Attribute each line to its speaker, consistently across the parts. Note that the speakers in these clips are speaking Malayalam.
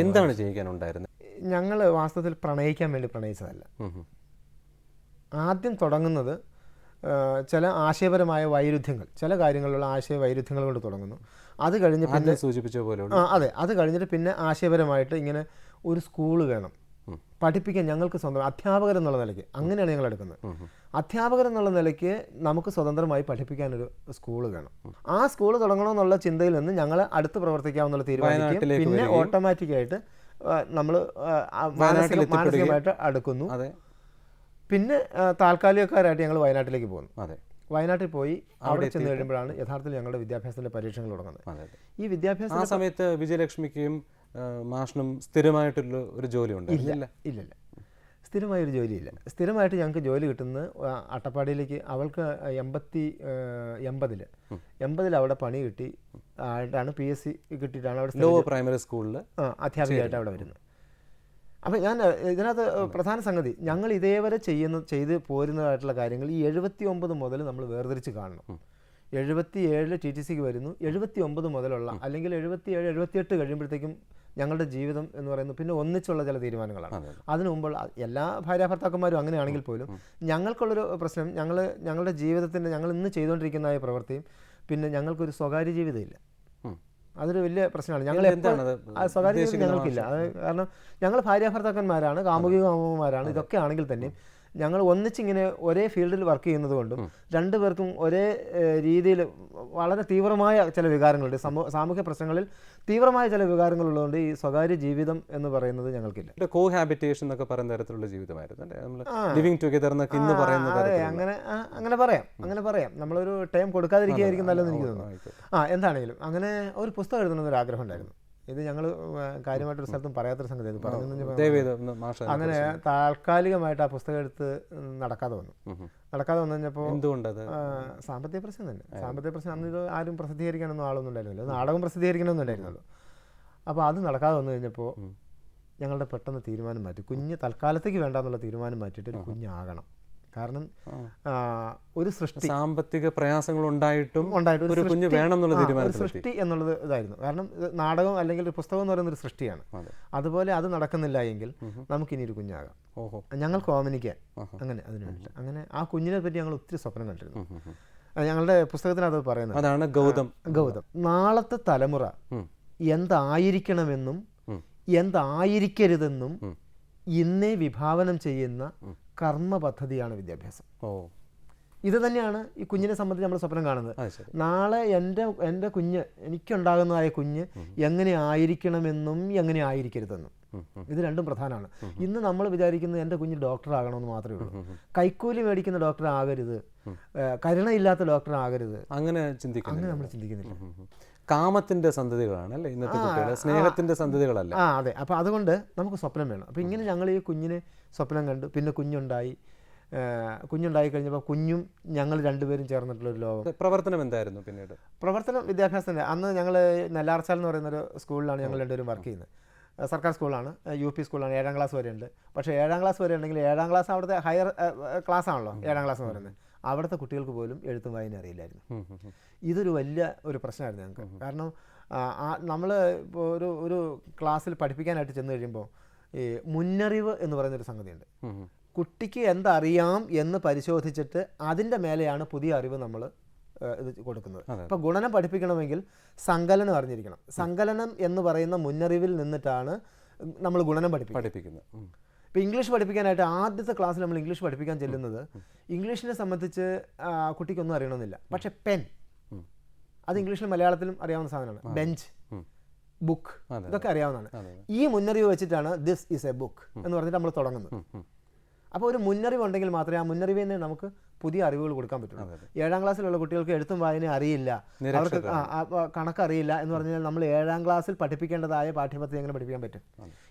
Speaker 1: എന്താണ് ചെയ്യിക്കാനുണ്ടായിരുന്നത്?
Speaker 2: ഞങ്ങൾ വാസ്തവത്തിൽ പ്രണയിക്കാൻ വേണ്ടി പ്രണയിച്ചതല്ല. ആദ്യം തുടങ്ങുന്നത് ചില ആശയപരമായ വൈരുദ്ധ്യങ്ങൾ, ചില കാര്യങ്ങളിലുള്ള ആശയ വൈരുദ്ധ്യങ്ങൾ കൊണ്ട് തുടങ്ങുന്നു. അത് കഴിഞ്ഞ് പിന്നെ
Speaker 1: സൂചിപ്പിച്ച പോലെ
Speaker 2: അതെ, അത് കഴിഞ്ഞിട്ട് പിന്നെ ആശയപരമായിട്ട് ഇങ്ങനെ ഒരു സ്കൂള് വേണം പഠിപ്പിക്കാൻ. ഞങ്ങൾക്ക് സ്വന്തം അധ്യാപകർ എന്നുള്ള നിലയ്ക്ക് അങ്ങനെയാണ് ഞങ്ങൾ എടുക്കുന്നത്. അധ്യാപകർ എന്നുള്ള നിലയ്ക്ക് നമുക്ക് സ്വതന്ത്രമായി പഠിപ്പിക്കാനൊരു സ്കൂൾ വേണം. ആ സ്കൂൾ തുടങ്ങണമെന്നുള്ള ചിന്തയിൽ നിന്ന് ഞങ്ങൾ അടുത്ത് പ്രവർത്തിക്കാമെന്നുള്ള തീരുമാനിക്കും. പിന്നെ ഓട്ടോമാറ്റിക്കായിട്ട് നമ്മൾ മാനസികമായിട്ട് അടുക്കുന്നു. പിന്നെ താൽക്കാലികക്കാരായിട്ട് ഞങ്ങൾ വയനാട്ടിലേക്ക് പോകുന്നു. വയനാട്ടിൽ പോയി അവിടെ ചെന്ന് കഴിയുമ്പോഴാണ് യഥാർത്ഥത്തിൽ ഞങ്ങളുടെ വിദ്യാഭ്യാസത്തിൻ്റെ പരീക്ഷകൾ തുടങ്ങുന്നത്. ഈ വിദ്യാഭ്യാസ
Speaker 1: ആ സമയത്ത് വിജയലക്ഷ്മിക്കും മാഷിനും സ്ഥിരമായിട്ടുള്ള ഒരു ജോലി ഉണ്ട്?
Speaker 2: ഇല്ല, സ്ഥിരമായൊരു ജോലിയില്ല. സ്ഥിരമായിട്ട് ഞങ്ങൾക്ക് ജോലി കിട്ടുന്നത് അട്ടപ്പാടിയിലേക്ക്. അവൾക്ക് 80 അവിടെ പണി കിട്ടി ആയിട്ടാണ് PSC കിട്ടിയിട്ടാണ് അവിടെ
Speaker 1: പ്രൈമറി സ്കൂളിൽ
Speaker 2: അധ്യാപികയായിട്ട് അവിടെ വരുന്നത്. അപ്പം ഞാൻ ഇതിനകത്ത് പ്രധാന സംഗതി, ഞങ്ങൾ ഇതേവരെ ചെയ്ത് പോരുന്നതായിട്ടുള്ള കാര്യങ്ങൾ ഈ 79 മുതൽ നമ്മൾ വേർതിരിച്ച് കാണണം. 77 TTCക്ക് വരുന്നു. 79 മുതലുള്ള അല്ലെങ്കിൽ 77, 78 കഴിയുമ്പോഴത്തേക്കും ഞങ്ങളുടെ ജീവിതം എന്ന് പറയുന്നത് പിന്നെ ഒന്നിച്ചുള്ള ചില തീരുമാനങ്ങളാണ്. അതിനു മുമ്പുള്ള എല്ലാ ഭാര്യാഭർത്താക്കന്മാരും അങ്ങനെയാണെങ്കിൽ പോലും ഞങ്ങൾക്കുള്ളൊരു പ്രശ്നം, ഞങ്ങളുടെ ജീവിതത്തിൻ്റെ ഞങ്ങൾ ഇന്ന് ചെയ്തുകൊണ്ടിരിക്കുന്ന പ്രവൃത്തിയും പിന്നെ ഞങ്ങൾക്കൊരു സ്വകാര്യ ജീവിതമില്ല. അതൊരു വലിയ പ്രശ്നമാണ്. ഞങ്ങൾ സ്വകാര്യ ജീവിതം ഞങ്ങൾക്കില്ല. അത് കാരണം ഞങ്ങൾ ഭാര്യാഭർത്താക്കന്മാരാണ്, കാമുകിക കാമുകന്മാരാണ്. ഇതൊക്കെ ആണെങ്കിൽ തന്നെയും ഞങ്ങൾ ഒന്നിച്ചിങ്ങനെ ഒരേ ഫീൽഡിൽ വർക്ക് ചെയ്യുന്നത് കൊണ്ടും രണ്ടുപേർക്കും ഒരേ രീതിയിൽ വളരെ തീവ്രമായ ചില വികാരങ്ങളുണ്ട്. സാമൂഹ്യ പ്രശ്നങ്ങളിൽ തീവ്രമായ ചില വികാരങ്ങളുള്ളതുകൊണ്ട് ഈ സ്വകാര്യ ജീവിതം എന്ന് പറയുന്നത് ഞങ്ങൾക്കില്ല.
Speaker 1: കോഹാബിറ്റേഷൻ എന്നൊക്കെ പറയുന്ന തരത്തിലുള്ള ജീവിതമായിരുന്നു. ലിവിങ് ടുഗദർ എന്നൊക്കെ ഇന്ന് പറയുന്നത്.
Speaker 2: അതെ, അങ്ങനെ പറയാം. നമ്മളൊരു ടൈം കൊടുക്കാതിരിക്കുകയായിരിക്കും നല്ലതെന്ന് എനിക്ക് തോന്നുന്നു. എന്താണെങ്കിലും അങ്ങനെ ഒരു പുസ്തകം എഴുതണമെന്നൊരു ആഗ്രഹം ഉണ്ടായിരുന്നു. ഇത് ഞങ്ങൾ കാര്യമായിട്ടൊരു സ്ഥലത്തും പറയാത്തൊരു സംഗതി അത് പറഞ്ഞു. അങ്ങനെ താൽക്കാലികമായിട്ട് ആ പുസ്തകം എടുത്ത് നടക്കാതെ വന്നു കഴിഞ്ഞപ്പോൾ സാമ്പത്തിക പ്രശ്നം തന്നെ. സാമ്പത്തിക പ്രശ്നം അന്ന് ഇത് ആരും പ്രസിദ്ധീകരിക്കാനൊന്നും ആളൊന്നും ഉണ്ടായിരുന്നില്ല. നാടകം പ്രസിദ്ധീകരിക്കണമെന്നും ഉണ്ടായിരുന്നല്ലോ. അപ്പോൾ അത് നടക്കാതെ വന്നു കഴിഞ്ഞപ്പോൾ ഞങ്ങളുടെ പെട്ടെന്ന് തീരുമാനം മാറ്റി. കുഞ്ഞ് തൽക്കാലത്തേക്ക് വേണ്ടാന്നുള്ള തീരുമാനം മാറ്റിയിട്ട് ഒരു കുഞ്ഞാകണം. കാരണം ഒരു സൃഷ്ടി,
Speaker 1: സാമ്പത്തിക പ്രയാസങ്ങൾ ഉണ്ടായിട്ടും ഒരു കുഞ്ഞ് വേണം എന്നുള്ള തീരുമാനം,
Speaker 2: സൃഷ്ടി എന്നുള്ളത് ഇതായിരുന്നു. കാരണം നാടകം അല്ലെങ്കിൽ ഒരു പുസ്തകം എന്ന് പറയുന്ന ഒരു സൃഷ്ടിയാണ്. അതുപോലെ അത് നടക്കുന്നില്ല എങ്കിൽ നമുക്കിനി ഒരു കുഞ്ഞാകാം, ഞങ്ങൾക്ക് ഓമനിക്കാൻ. അങ്ങനെ അതിനു വേണ്ടിയിട്ട് അങ്ങനെ ആ കുഞ്ഞിനെ പറ്റി ഞങ്ങൾ ഒത്തിരി സ്വപ്നം കണ്ടിരുന്നു. ഞങ്ങളുടെ പുസ്തകത്തിനകത്ത് പറയുന്നത്
Speaker 1: അതാണ് ഗൗതം.
Speaker 2: നാളത്തെ തലമുറ എന്തായിരിക്കണമെന്നും എന്തായിരിക്കരുതെന്നും ഇന്നേ വിഭാവനം ചെയ്യുന്ന കർമ്മ പദ്ധതിയാണ് വിദ്യാഭ്യാസം. ഇത് തന്നെയാണ് ഈ കുഞ്ഞിനെ സംബന്ധിച്ച് നമ്മൾ സ്വപ്നം കാണുന്നത്. നാളെ എൻ്റെ കുഞ്ഞ്, എനിക്കുണ്ടാകുന്നതായ കുഞ്ഞ് എങ്ങനെ ആയിരിക്കണമെന്നും എങ്ങനെ ആയിരിക്കരുതെന്നും. ഇത് രണ്ടും പ്രധാനമാണ്. ഇന്ന് നമ്മൾ വിചാരിക്കുന്നത് എൻ്റെ കുഞ്ഞ് ഡോക്ടർ ആകണമെന്ന് മാത്രമേ ഉള്ളൂ. കൈക്കൂലി മേടിക്കുന്ന ഡോക്ടർ ആകരുത്, കരുണയില്ലാത്ത ഡോക്ടർ ആകരുത്, അങ്ങനെ നമ്മൾ ചിന്തിക്കുന്നില്ല.
Speaker 1: കാമത്തിന്റെ സന്ധികളാണ് അല്ലേ ഇന്നത്തെ കുട്ടികൾ, സ്നേഹത്തിന്റെ സന്ധികളല്ല.
Speaker 2: അതെ. അപ്പോൾ അതുകൊണ്ട് നമുക്ക് സ്വപ്നം വേണം. അപ്പോൾ ഇങ്ങനെ ഞങ്ങൾ ഈ കുഞ്ഞിനെ സ്വപ്നം കണ്ടു. പിന്നെ കുഞ്ഞുണ്ടായി കഴിഞ്ഞപ്പോൾ കുഞ്ഞും ഞങ്ങൾ രണ്ടുപേരും ചേർന്നിട്ടുള്ളൊരു ലോകം.
Speaker 1: പ്രവർത്തനം എന്തായിരുന്നു പിന്നീട്?
Speaker 2: പ്രവർത്തനം വിദ്യാഭ്യാസത്തിൻ്റെ അന്ന് ഞങ്ങൾ നെല്ലാർച്ചാൽ എന്ന് പറയുന്നൊരു സ്കൂളിലാണ് ഞങ്ങൾ രണ്ടുപേരും വർക്ക് ചെയ്യുന്നത്. സർക്കാർ സ്കൂളാണ്, UP സ്കൂളാണ്. 7ാം ക്ലാസ് വരെ ഉണ്ട്. പക്ഷേ 7ാം ക്ലാസ് വരെ ഉണ്ടെങ്കിൽ 7ാം ക്ലാസ് അവിടുത്തെ ഹയർ ക്ലാസ് ആണല്ലോ 7ാം ക്ലാസ് എന്ന് പറയുന്നത്. അവിടുത്തെ കുട്ടികൾക്ക് പോലും എഴുത്തും വായന അറിയില്ലായിരുന്നു. ഇതൊരു വലിയ ഒരു പ്രശ്നമായിരുന്നു ഞങ്ങൾക്ക്. കാരണം നമ്മൾ ഇപ്പോൾ ഒരു ക്ലാസ്സിൽ പഠിപ്പിക്കാനായിട്ട് ചെന്ന് കഴിയുമ്പോൾ ഈ മുന്നറിവ് എന്ന് പറയുന്നൊരു സംഗതിയുണ്ട്. കുട്ടിക്ക് എന്തറിയാം എന്ന് പരിശോധിച്ചിട്ട് അതിൻ്റെ മേലെയാണ് പുതിയ അറിവ് നമ്മൾ ഇത് കൊടുക്കുന്നത്. ഇപ്പോൾ ഗുണനം പഠിപ്പിക്കണമെങ്കിൽ സങ്കലനം അറിഞ്ഞിരിക്കണം. സങ്കലനം എന്ന് പറയുന്ന മുന്നറിവിൽ നിന്നിട്ടാണ് നമ്മൾ ഗുണനം പഠിപ്പിക്കുന്നത്. ഇപ്പോൾ ഇംഗ്ലീഷ് പഠിപ്പിക്കാനായിട്ട് ആദ്യത്തെ ക്ലാസ്സിൽ നമ്മൾ ഇംഗ്ലീഷ് പഠിപ്പിക്കാൻ ചെല്ലുന്നത് ഇംഗ്ലീഷിനെ സംബന്ധിച്ച് കുട്ടിക്കൊന്നും അറിയണമെന്നില്ല. പക്ഷെ പെൻ, അത് ഇംഗ്ലീഷിലും മലയാളത്തിലും അറിയാവുന്ന സാധനമാണ്. ബെഞ്ച്, ബുക്ക്, ഇതൊക്കെ അറിയാവുന്നതാണ്. ഈ മുന്നറിവ് വെച്ചിട്ടാണ് ദിസ് ഈസ് എ ബുക്ക് എന്ന് പറഞ്ഞിട്ട് നമ്മൾ തുടങ്ങുന്നത്. അപ്പോൾ ഒരു മുന്നറിവ് ഉണ്ടെങ്കിൽ മാത്രമേ ആ മുന്നറിവിനെ നമുക്ക് പുതിയ അറിവുകൾ കൊടുക്കാൻ പറ്റുള്ളൂ. 7ാം ക്ലാസ്സിലുള്ള കുട്ടികൾക്ക് എഴുത്തും വായന അറിയില്ല, അവർക്ക് കണക്കറിയില്ല എന്ന് പറഞ്ഞാൽ നമ്മൾ 7ാം ക്ലാസ്സിൽ പഠിപ്പിക്കേണ്ടതായ പാഠ്യപദ്ധതി എങ്ങനെ പഠിപ്പിക്കാൻ പറ്റും?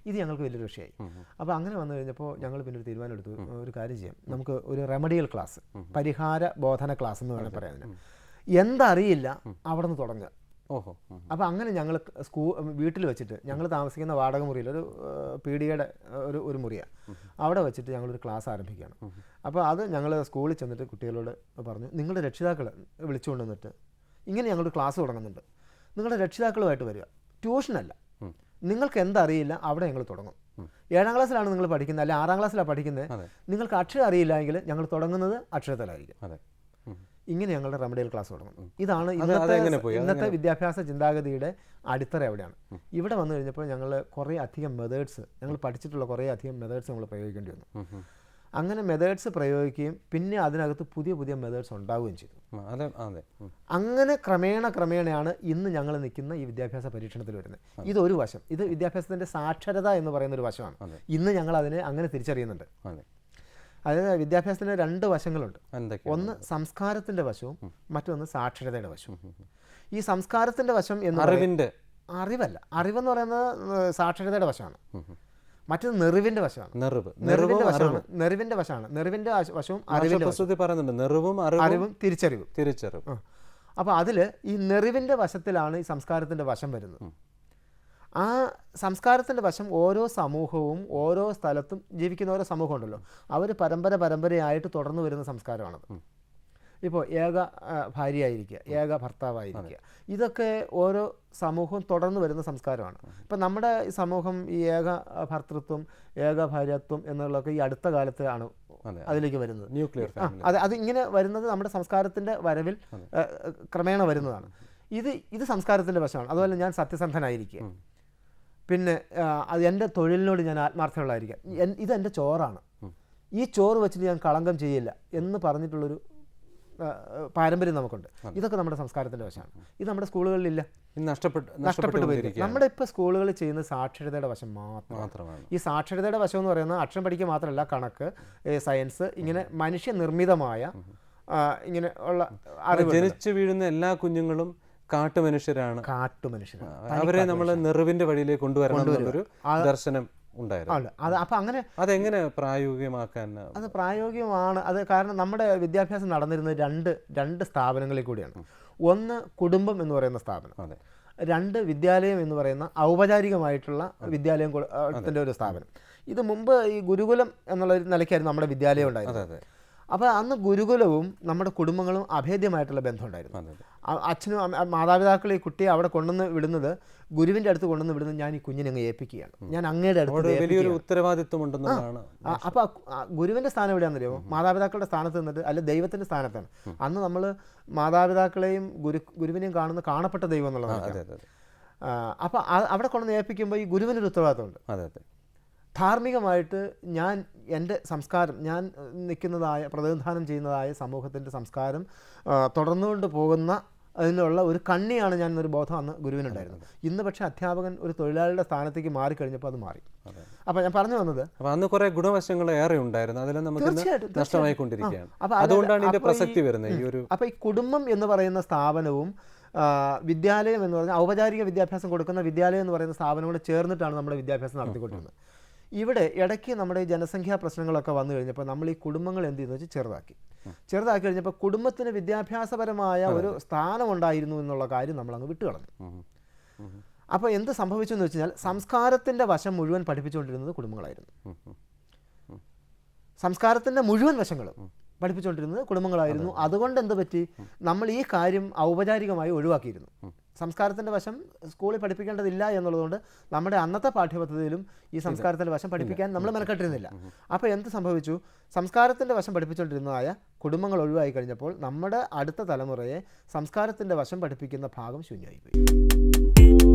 Speaker 2: ഇത് ഞങ്ങൾക്ക് വലിയൊരു വിഷയമായി. അപ്പോൾ അങ്ങനെ വന്നു കഴിഞ്ഞപ്പോൾ ഞങ്ങൾ പിന്നെ ഒരു തീരുമാനം എടുത്തു, ഒരു കാര്യം ചെയ്യാം, നമുക്ക് ഒരു റെമഡിയൽ ക്ലാസ്, പരിഹാര ബോധന ക്ലാസ് എന്ന് വേണമെങ്കിൽ പറയാം. എന്തറിയില്ല അവിടെ നിന്ന് തുടങ്ങുക. അപ്പോൾ അങ്ങനെ ഞങ്ങൾ വീട്ടിൽ വെച്ചിട്ട്, ഞങ്ങൾ താമസിക്കുന്ന വാടക മുറിയിൽ ഒരു PDയുടെ ഒരു മുറിയാണ്, അവിടെ വെച്ചിട്ട് ഞങ്ങളൊരു ക്ലാസ് ആരംഭിക്കുകയാണ്. അപ്പോൾ അത് ഞങ്ങൾ സ്കൂളിൽ ചെന്നിട്ട് കുട്ടികളോട് പറഞ്ഞു, നിങ്ങളുടെ രക്ഷിതാക്കളെ വിളിച്ചുകൊണ്ട് വന്നിട്ട് ഇങ്ങനെ ഞങ്ങളൊരു ക്ലാസ് തുടങ്ങുന്നുണ്ട്, നിങ്ങളുടെ രക്ഷിതാക്കളുമായിട്ട് വരിക, ട്യൂഷനല്ല, നിങ്ങൾക്ക് എന്തറിയില്ല അവിടെ ഞങ്ങൾ തുടങ്ങും. 7ാം ക്ലാസ്സിലാണ് നിങ്ങൾ പഠിക്കുന്നത്, അല്ലെങ്കിൽ 6ാം ക്ലാസ്സിലാണ് പഠിക്കുന്നത്, നിങ്ങൾക്ക് അക്ഷരം അറിയില്ല എങ്കിൽ ഞങ്ങൾ തുടങ്ങുന്നത് അക്ഷരത്തിലായിരിക്കും. ഇങ്ങനെ ഞങ്ങളുടെ റെമഡിയൽ ക്ലാസ് തുടങ്ങും. ഇതാണ് ഇന്നത്തെ വിദ്യാഭ്യാസ ചിന്താഗതിയുടെ അടിത്തറ എവിടെയാണ്. ഇവിടെ വന്നു കഴിഞ്ഞപ്പോൾ ഞങ്ങൾ കുറേ അധികം മെത്തേഡ്സ്, ഞങ്ങൾ പഠിച്ചിട്ടുള്ള കുറേ അധികം മെത്തേഡ്സ് നമ്മൾ പ്രയോഗിക്കേണ്ടി വന്നു. അങ്ങനെ മെത്തേഡ്സ് പ്രയോഗിക്കുകയും പിന്നെ അതിനകത്ത് പുതിയ പുതിയ മെത്തേഡ്സ് ഉണ്ടാവുകയും ചെയ്തു. അങ്ങനെ ക്രമേണയാണ് ഇന്ന് ഞങ്ങൾ നിൽക്കുന്ന ഈ വിദ്യാഭ്യാസ പരീക്ഷണത്തിൽ വരുന്നത്. ഇതൊരു വശം, ഇത് വിദ്യാഭ്യാസത്തിൻ്റെ സാക്ഷരത എന്ന് പറയുന്ന ഒരു വശമാണ്. ഇന്ന് ഞങ്ങൾ അതിനെ അങ്ങനെ തിരിച്ചറിയുന്നുണ്ട്. അതായത് വിദ്യാഭ്യാസത്തിന് 2 വശങ്ങളുണ്ട്. ഒന്ന് സംസ്കാരത്തിൻ്റെ വശവും മറ്റൊന്ന് സാക്ഷരതയുടെ വശവും. ഈ സംസ്കാരത്തിൻ്റെ വശം എന്ന് അറിവല്ല, അറിവെന്ന് പറയുന്നത് സാക്ഷരതയുടെ വശമാണ്. മറ്റൊന്ന് നെറിവിൻ്റെ വശമാണ്. നെറിവിൻ്റെ വശമാണ്. നെറിവിൻ്റെ വശവും അറിവും തിരിച്ചറിവും. അപ്പോൾ അതിൽ ഈ നെറിവിൻ്റെ വശത്തിലാണ് ഈ സംസ്കാരത്തിൻ്റെ വശം വരുന്നത്. ആ സംസ്കാരത്തിൻ്റെ വശം ഓരോ സമൂഹവും ഓരോ സ്ഥലത്തും ജീവിക്കുന്ന ഓരോ സമൂഹം ഉണ്ടല്ലോ, അവർ പരമ്പരയായിട്ട് തുടർന്നു വരുന്ന സംസ്കാരമാണത്. ഇപ്പോൾ ഏക ഭാര്യയായിരിക്കുക, ഏക ഭർത്താവായിരിക്കുക, ഇതൊക്കെ ഓരോ സമൂഹവും തുടർന്ന് വരുന്ന സംസ്കാരമാണ്. ഇപ്പം നമ്മുടെ ഈ സമൂഹം ഈ ഏക ഭർത്തൃത്വം, ഏക ഭാര്യത്വം എന്നുള്ളതൊക്കെ ഈ അടുത്ത കാലത്താണ് അതിലേക്ക് വരുന്നത്. അതിങ്ങനെ വരുന്നത് നമ്മുടെ സംസ്കാരത്തിൻ്റെ വരവിൽ ക്രമേണ വരുന്നതാണ്. ഇത് സംസ്കാരത്തിൻ്റെ വശമാണ്. അതുപോലെ ഞാൻ സത്യസന്ധനായിരിക്കുക, പിന്നെ അത് എൻ്റെ തൊഴിലിനോട് ഞാൻ ആത്മാർത്ഥമുള്ളതായിരിക്കാം, ഇതെൻ്റെ ചോറാണ്, ഈ ചോറ് വെച്ചിട്ട് ഞാൻ കളങ്കം ചെയ്യില്ല എന്ന് പറഞ്ഞിട്ടുള്ളൊരു പാരമ്പര്യം നമുക്കുണ്ട്. ഇതൊക്കെ നമ്മുടെ സംസ്കാരത്തിൻ്റെ വശമാണ്. ഇത് നമ്മുടെ സ്കൂളുകളിലില്ല, നഷ്ടപ്പെട്ടു വരും. നമ്മുടെ ഇപ്പോൾ സ്കൂളുകളിൽ ചെയ്യുന്ന സാക്ഷരതയുടെ വശം മാത്രമാണ്. ഈ സാക്ഷരതയുടെ വശം എന്ന് പറയുന്നത് അക്ഷരം പഠിക്കുക മാത്രമല്ല, കണക്ക്, സയൻസ്, ഇങ്ങനെ മനുഷ്യനിർമ്മിതമായ ഇങ്ങനെ ഉള്ള അറിവ്.
Speaker 1: ജനിച്ചു വീഴുന്ന എല്ലാ കുഞ്ഞുങ്ങളും കാട്ടുമനുഷ്യരാണ്. അവരെ നമ്മൾ നെറിവിന്റെ വഴിയിലേക്ക് കൊണ്ടുവരണമെന്നൊരു ദർശനം ഉണ്ടായിരുന്നു.
Speaker 2: അപ്പം അങ്ങനെ
Speaker 1: അതെങ്ങനെ പ്രായോഗികമാക്കാൻ?
Speaker 2: അത് പ്രായോഗികമാണ്. അത് കാരണം നമ്മുടെ വിദ്യാഭ്യാസം നടന്നിരുന്നത് രണ്ട് സ്ഥാപനങ്ങളിൽ കൂടിയാണ്. ഒന്ന് കുടുംബം എന്ന് പറയുന്ന സ്ഥാപനം, 2 വിദ്യാലയം എന്ന് പറയുന്ന ഔപചാരികമായിട്ടുള്ള വിദ്യാലയത്തിൻ്റെ ഒരു സ്ഥാപനം. ഇത് മുമ്പ് ഈ ഗുരുകുലം എന്നുള്ള നിലയ്ക്കായിരുന്നു നമ്മുടെ വിദ്യാലയം ഉണ്ടായിരുന്നത്. അപ്പോൾ അന്ന് ഗുരുകുലവും നമ്മുടെ കുടുംബങ്ങളും അഭേദ്യമായിട്ടുള്ള ബന്ധമുണ്ടായിരുന്നു. അച്ഛനും മാതാപിതാക്കൾ ഈ കുട്ടിയെ അവിടെ കൊണ്ടുവന്ന് വിടുന്നത്, ഗുരുവിൻ്റെ അടുത്ത് കൊണ്ടുവന്ന് വിടുന്നത്, ഞാൻ ഈ കുഞ്ഞിനെ അങ്ങ് ഏൽപ്പിക്കുകയാണ്, ഞാൻ അങ്ങയുടെ അടുത്ത്
Speaker 1: വലിയൊരു ഉത്തരവാദിത്വം ഉണ്ടെന്നാണ്.
Speaker 2: അപ്പോൾ ഗുരുവിൻ്റെ സ്ഥാനം എവിടെയാണെന്നറിയോ? മാതാപിതാക്കളുടെ സ്ഥാനത്ത് നിന്നിട്ട്, അല്ലെ ദൈവത്തിൻ്റെ സ്ഥാനത്താണ്. അന്ന് നമ്മൾ മാതാപിതാക്കളെയും ഗുരുവിനെയും കാണപ്പെട്ട ദൈവം എന്നുള്ളതാണ്. അപ്പോൾ അവിടെ കൊണ്ടുവന്ന് ഏൽപ്പിക്കുമ്പോൾ ഈ ഗുരുവിനൊരു ഉത്തരവാദിത്തമുണ്ട്. ധാർമ്മികമായിട്ട് ഞാൻ എൻ്റെ സംസ്കാരം, ഞാൻ നിൽക്കുന്നതായ പ്രതിനിധാനം ചെയ്യുന്നതായ സമൂഹത്തിൻ്റെ സംസ്കാരം തുടർന്നുകൊണ്ട് പോകുന്ന അതിനുള്ള ഒരു കണ്ണിയാണ് ഞാൻ എന്നൊരു ബോധം അന്ന് ഗുരുവിനുണ്ടായിരുന്നത്. ഇന്ന് പക്ഷേ അധ്യാപകൻ ഒരു തൊഴിലാളിയുടെ സ്ഥാനത്തേക്ക് മാറിക്കഴിഞ്ഞപ്പോൾ അത് മാറി. അപ്പോൾ ഞാൻ പറഞ്ഞു വന്നത്,
Speaker 1: അന്ന് കുറേ ഗുണവശങ്ങൾ ഏറെ ഉണ്ടായിരുന്നു, അതെല്ലാം നമുക്ക് നഷ്ടമായിക്കൊണ്ടിരിക്കുകയാണ്. അതുകൊണ്ടാണ് ഇതിൻ്റെ പ്രസക്തി വരുന്നത്.
Speaker 2: അപ്പോൾ ഈ കുടുംബം എന്ന് പറയുന്ന സ്ഥാപനവും വിദ്യാലയം എന്ന് പറഞ്ഞാൽ ഔപചാരിക വിദ്യാഭ്യാസം കൊടുക്കുന്ന വിദ്യാലയം എന്ന് പറയുന്ന സ്ഥാപനങ്ങൾ ചേർന്നിട്ടാണ് നമ്മുടെ വിദ്യാഭ്യാസം നടത്തിക്കൊണ്ടിരുന്നത്. ഇവിടെ ഇടയ്ക്ക് നമ്മുടെ ഈ ജനസംഖ്യാ പ്രശ്നങ്ങളൊക്കെ വന്നു കഴിഞ്ഞപ്പോൾ നമ്മൾ ഈ കുടുംബങ്ങൾ എന്ത് ചെയ്യുന്നു വെച്ചാൽ ചെറുതാക്കി കഴിഞ്ഞപ്പോൾ കുടുംബത്തിന് വിദ്യാഭ്യാസപരമായ ഒരു സ്ഥാനമുണ്ടായിരുന്നു എന്നുള്ള കാര്യം നമ്മളങ്ങ് വിട്ടുകളഞ്ഞു. അപ്പോൾ എന്ത് സംഭവിച്ചു എന്ന് വെച്ച് കഴിഞ്ഞാൽ, സംസ്കാരത്തിൻ്റെ വശം മുഴുവൻ പഠിപ്പിച്ചുകൊണ്ടിരുന്നത് കുടുംബങ്ങളായിരുന്നു. സംസ്കാരത്തിൻ്റെ മുഴുവൻ വശങ്ങളും പഠിപ്പിച്ചുകൊണ്ടിരുന്നത് കുടുംബങ്ങളായിരുന്നു. അതുകൊണ്ട് എന്ത് പറ്റി, നമ്മൾ ഈ കാര്യം ഔപചാരികമായി ഒഴിവാക്കിയിരുന്നു. സംസ്കാരത്തിൻ്റെ വശം സ്കൂളിൽ പഠിപ്പിക്കേണ്ടതില്ല എന്നുള്ളതുകൊണ്ട് നമ്മുടെ അന്നത്തെ പാഠ്യപദ്ധതിയിലും ഈ സംസ്കാരത്തിൻ്റെ വശം പഠിപ്പിക്കാൻ നമ്മൾ മെനക്കെട്ടിരുന്നില്ല. അപ്പോൾ എന്ത് സംഭവിച്ചു, സംസ്കാരത്തിൻ്റെ വശം പഠിപ്പിച്ചുകൊണ്ടിരുന്നതായ കുടുംബങ്ങൾ ഒഴിവായി കഴിഞ്ഞപ്പോൾ നമ്മുടെ അടുത്ത തലമുറയെ സംസ്കാരത്തിൻ്റെ വശം പഠിപ്പിക്കുന്ന ഭാഗം ശൂന്യമായിപ്പോയി.